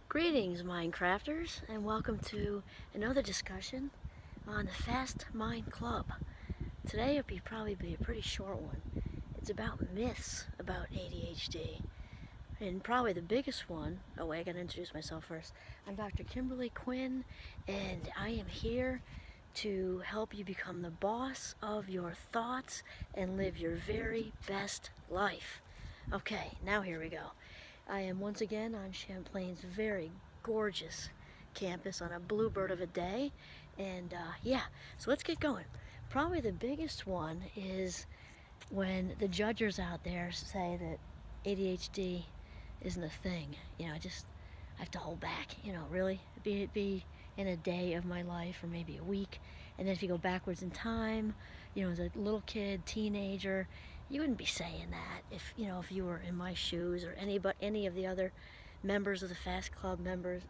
Greetings, Mindcrafters, and welcome to another discussion on the Fast Mind Club. Today will probably be a pretty short one. It's about myths about ADHD. And probably the biggest one, oh wait, I gotta introduce myself first. I'm Dr. Kimberly Quinn, and I am here to help you become the boss of your thoughts and live your very best life. Okay, now here we go. I am once again on Champlain's very gorgeous campus on a bluebird of a day, and yeah, so let's get going. Probably the biggest one is when the judges out there say that ADHD isn't a thing. I have to hold back. Really, it'd be in a day of my life or maybe a week, and then if you go backwards in time, as a little kid, teenager, you wouldn't be saying that if you were in my shoes or any of the other members of the Fast Club members'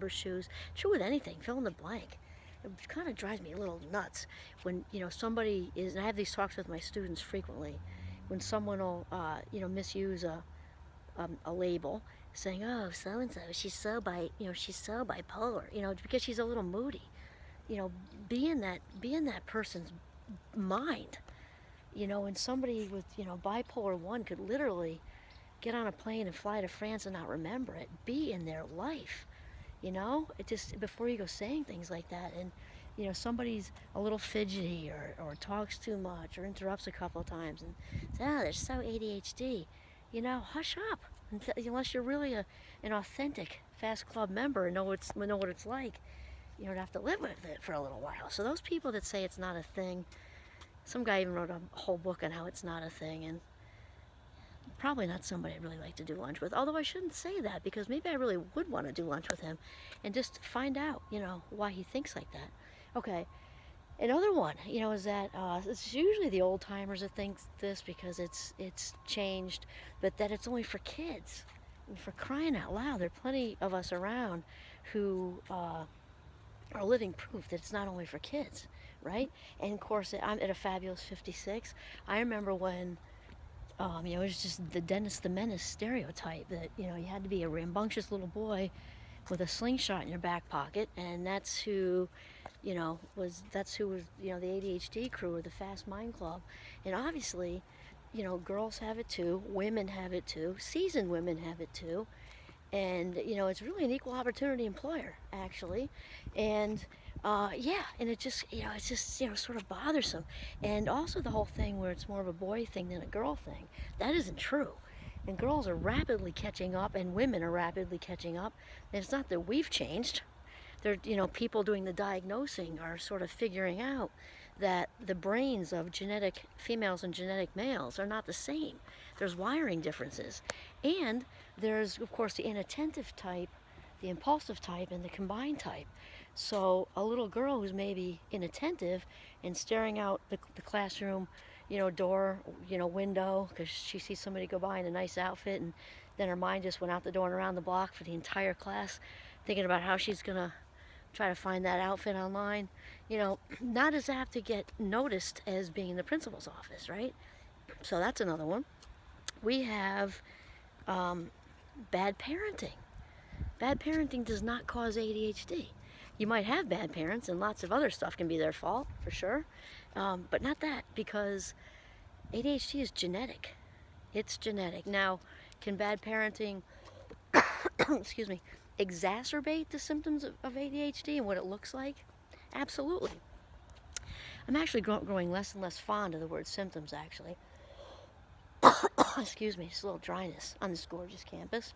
shoes. True with anything, fill in the blank. It kind of drives me a little nuts when somebody is, and I have these talks with my students frequently, when someone will misuse a label, saying, "Oh, so and so, she's so bipolar," because she's a little moody. Be in that person's mind. And somebody with bipolar 1 could literally get on a plane and fly to France and not remember it. Be in their life. It just, before you go saying things like that, and somebody's a little fidgety or talks too much or interrupts a couple of times and says, "Oh, they're so ADHD." Hush up, unless you're really an authentic Fast Club member and know what it's like. You don't have to live with it for a little while. So those people that say it's not a thing, some guy even wrote a whole book on how it's not a thing, and probably not somebody I'd really like to do lunch with. Although I shouldn't say that, because maybe I really would want to do lunch with him and just find out, why he thinks like that. Okay, another one, is that it's usually the old timers that think this because it's changed, but that it's only for kids. And for crying out loud, there are plenty of us around who are living proof that it's not only for kids, right? And of course, I'm at a fabulous 56. I remember when it was just the Dennis the Menace stereotype that, you had to be a rambunctious little boy with a slingshot in your back pocket, and that's who was the ADHD crew or the Fast Mind Club. And obviously, girls have it too, women have it too, seasoned women have it too. And, it's really an equal opportunity employer, actually. And, yeah, and it's just sort of bothersome. And also the whole thing where it's more of a boy thing than a girl thing. That isn't true. And girls are rapidly catching up, and women are rapidly catching up. And it's not that we've changed. They're, people doing the diagnosing are sort of figuring out that the brains of genetic females and genetic males are not the same. There's wiring differences. And there's, of course, the inattentive type, the impulsive type, and the combined type. So a little girl who's maybe inattentive and staring out the classroom, door, window, because she sees somebody go by in a nice outfit, and then her mind just went out the door and around the block for the entire class, thinking about how she's going to try to find that outfit online, not as apt to get noticed as being in the principal's office, right? So that's another one. We have bad parenting. Bad parenting does not cause ADHD. You might have bad parents, and lots of other stuff can be their fault, for sure, but not that, because ADHD is genetic. It's genetic. Now, can bad parenting, excuse me, exacerbate the symptoms of ADHD and what it looks like? Absolutely. I'm actually growing less and less fond of the word symptoms, actually. Excuse me, just a little dryness on this gorgeous campus.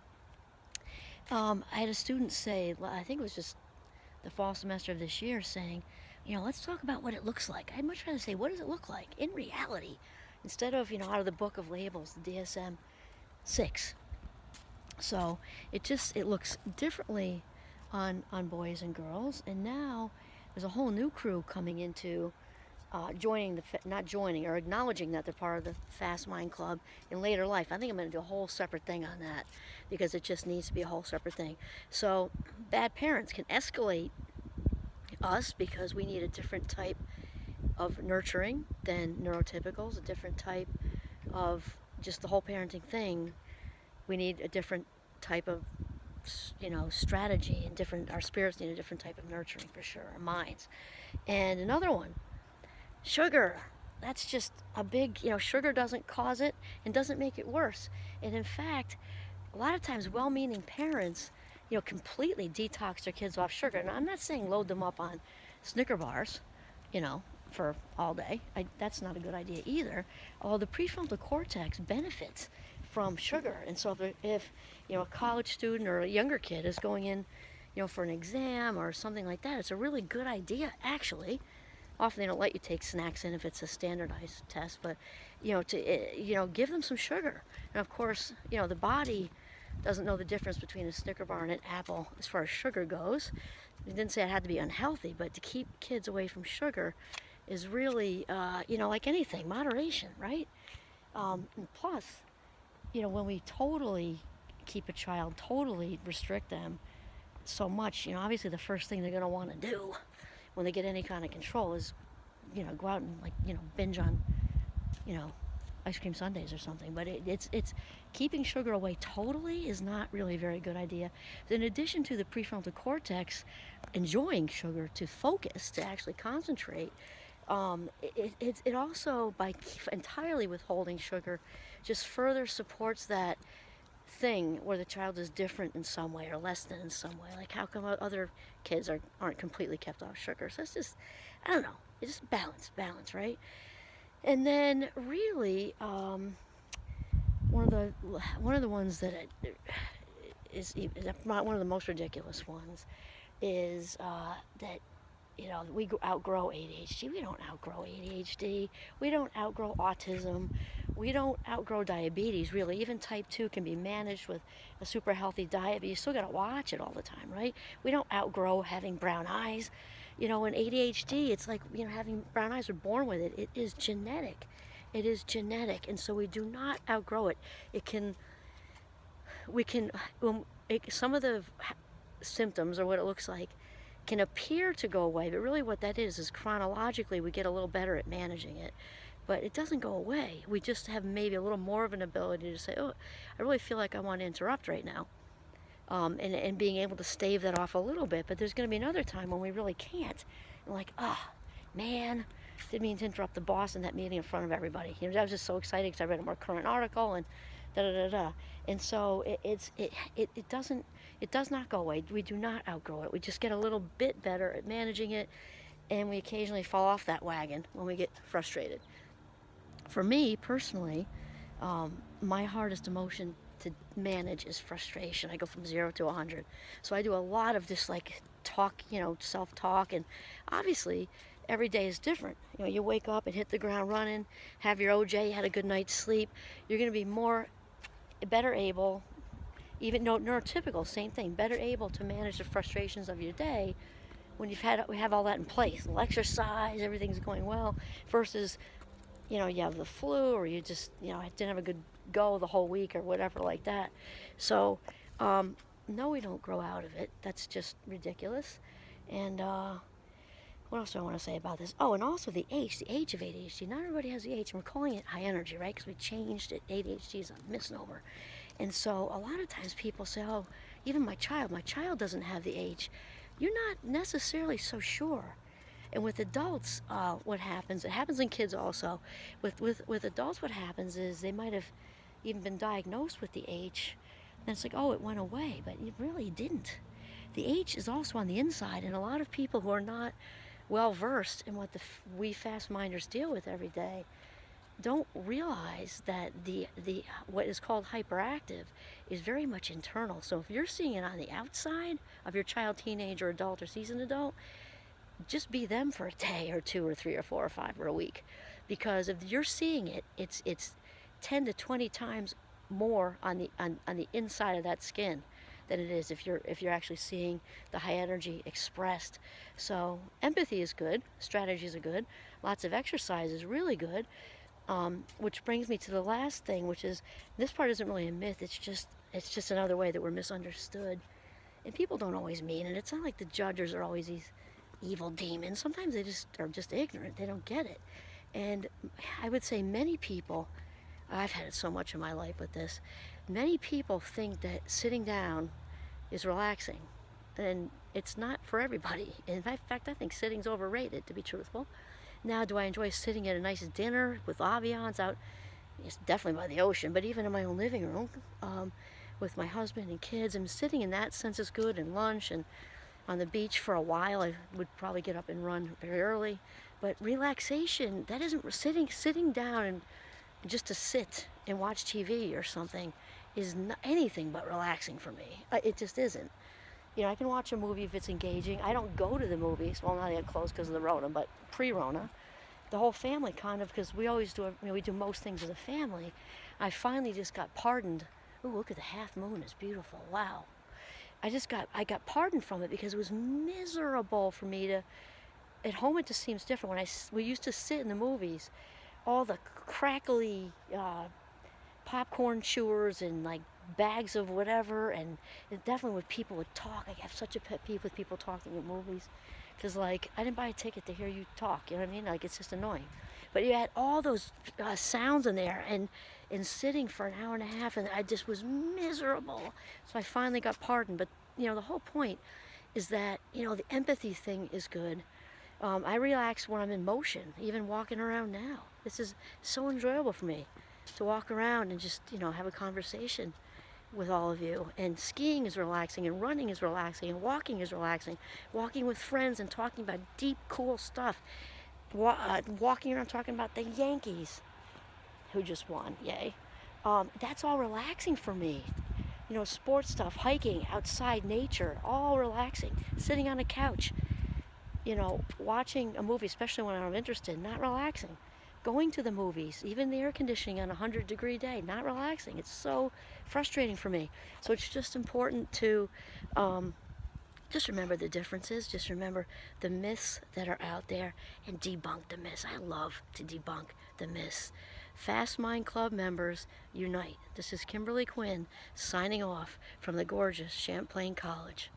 I had a student say, I think it was just the fall semester of this year, saying, let's talk about what it looks like. I'd much rather say, what does it look like in reality? Instead of, out of the book of labels, the DSM-6. So it looks differently on boys and girls, and now there's a whole new crew coming into acknowledging that they're part of the Fast Mind Club in later life. I think I'm going to do a whole separate thing on that, because it just needs to be a whole separate thing. So bad parents can escalate us because we need a different type of nurturing than neurotypicals, a different type of just the whole parenting thing. We need a different type of strategy, and different, our spirits need a different type of nurturing for sure, our minds. And another one, sugar. That's just a big, sugar doesn't cause it and doesn't make it worse. And in fact, a lot of times well-meaning parents, completely detox their kids off sugar. Now, I'm not saying load them up on Snicker bars, for all day. That's not a good idea either. Although the prefrontal cortex benefits from sugar. And so if a college student or a younger kid is going in, for an exam or something like that, it's a really good idea, actually. Often they don't let you take snacks in if it's a standardized test, but to give them some sugar. And of course, the body doesn't know the difference between a Snicker bar and an apple as far as sugar goes. It didn't say it had to be unhealthy, but to keep kids away from sugar is really, like anything, moderation, right? And plus, when we totally keep a child, totally restrict them so much, obviously the first thing they're going to want to do when they get any kind of control is, go out and binge on, ice cream sundaes or something. But it's keeping sugar away totally is not really a very good idea. In addition to the prefrontal cortex enjoying sugar to focus, to actually concentrate, it also, by entirely withholding sugar, just further supports that thing where the child is different in some way or less than in some way. Like, how come other kids aren't completely kept off sugar? So it's just, I don't know, it's just balance, right? And then really, one of the ones that is one of the most ridiculous ones is that we outgrow ADHD. We don't outgrow ADHD. We don't outgrow autism. We don't outgrow diabetes, really. Even type 2 can be managed with a super healthy diet, but you still got to watch it all the time, right? We don't outgrow having brown eyes. In ADHD, it's like, having brown eyes, we're born with it. It is genetic. It is genetic, and so we do not outgrow it. Some of the symptoms, or what it looks like, can appear to go away, but really what that is chronologically we get a little better at managing it. But it doesn't go away. We just have maybe a little more of an ability to say, oh, I really feel like I want to interrupt right now. And being able to stave that off a little bit. But there's going to be another time when we really can't. And like, man, didn't mean to interrupt the boss in that meeting in front of everybody. I was just so excited because I read a more current article and da-da-da-da. And so it does not go away. We do not outgrow it. We just get a little bit better at managing it, and we occasionally fall off that wagon when we get frustrated. For me, personally, my hardest emotion to manage is frustration. I go from 0 to 100. So I do a lot of this talk, self-talk, and obviously every day is different. You wake up and hit the ground running, have your OJ, had a good night's sleep. You're going to be better able, even neurotypical, same thing, better able to manage the frustrations of your day when we have all that in place. A little exercise, everything's going well, versus you have the flu, or you just didn't have a good go the whole week or whatever like that. So no, we don't grow out of it. That's just ridiculous. And what else do I want to say about this? Oh, and also the age of ADHD. Not everybody has the age, and we're calling it high energy, right? Because we changed it. ADHD is a misnomer. And so a lot of times people say, oh, even my child doesn't have the age. You're not necessarily so sure. And with adults, what happens, it happens in kids also. With adults, what happens is they might have even been diagnosed with the H, and it's like, oh, it went away, but it really didn't. The H is also on the inside, and a lot of people who are not well versed in what we fast minders deal with every day don't realize that the what is called hyperactive is very much internal. So if you're seeing it on the outside of your child, teenager, adult, or seasoned adult, just be them for a day or 2 or 3 or 4 or 5 or a week, because if you're seeing it, it's 10 to 20 times more on the inside of that skin than it is if you're actually seeing the high energy expressed. So empathy is good, strategies are good, lots of exercise is really good, which brings me to the last thing, which is, this part isn't really a myth, it's just another way that we're misunderstood, and people don't always mean it. It's not like the judges are always these evil demons. Sometimes they are just ignorant, they don't get it. And I would say many people, I've had it so much in my life with this, many people think that sitting down is relaxing. And it's not for everybody. In fact, I think sitting's overrated, to be truthful. Now, do I enjoy sitting at a nice dinner with ambiance out? It's definitely by the ocean, but even in my own living room with my husband and kids, and sitting in that sense is good, and lunch, and on the beach for a while. I would probably get up and run very early. But relaxation, that isn't sitting down and just to sit and watch TV or something is not anything but relaxing for me. It just isn't. You know, I can watch a movie if it's engaging. I don't go to the movies. Well, now they got closed because of the Rona, but pre-Rona, the whole family kind of, because we always do, we do most things as a family. I finally just got pardoned. Oh, look at the half moon, it's beautiful. Wow. I got pardoned from it because it was miserable for me to, at home it just seems different. We used to sit in the movies, all the crackly popcorn chewers and like bags of whatever, and it definitely when people would talk. I have such a pet peeve with people talking at movies, because like I didn't buy a ticket to hear you talk, you know what I mean? Like it's just annoying. But you had all those sounds in there, and sitting for an hour and a half, and I just was miserable. So I finally got pardoned. But you know, the whole point is that, you know, the empathy thing is good. I relax when I'm in motion, even walking around now. This is so enjoyable for me to walk around and just, you know, have a conversation with all of you. And skiing is relaxing, and running is relaxing, and walking is relaxing. Walking with friends and talking about deep, cool stuff. Walking around talking about the Yankees, who just won, yay. That's all relaxing for me. You know, sports stuff, hiking, outside, nature, all relaxing. Sitting on a couch, you know, watching a movie, especially when I'm interested, not relaxing. Going to the movies, even the air conditioning on a 100-degree day, not relaxing. It's so frustrating for me. So it's just important to just remember the differences. Just remember the myths that are out there and debunk the myths. I love to debunk the myths. Fast Mind Club members, unite. This is Kimberly Quinn signing off from the gorgeous Champlain College.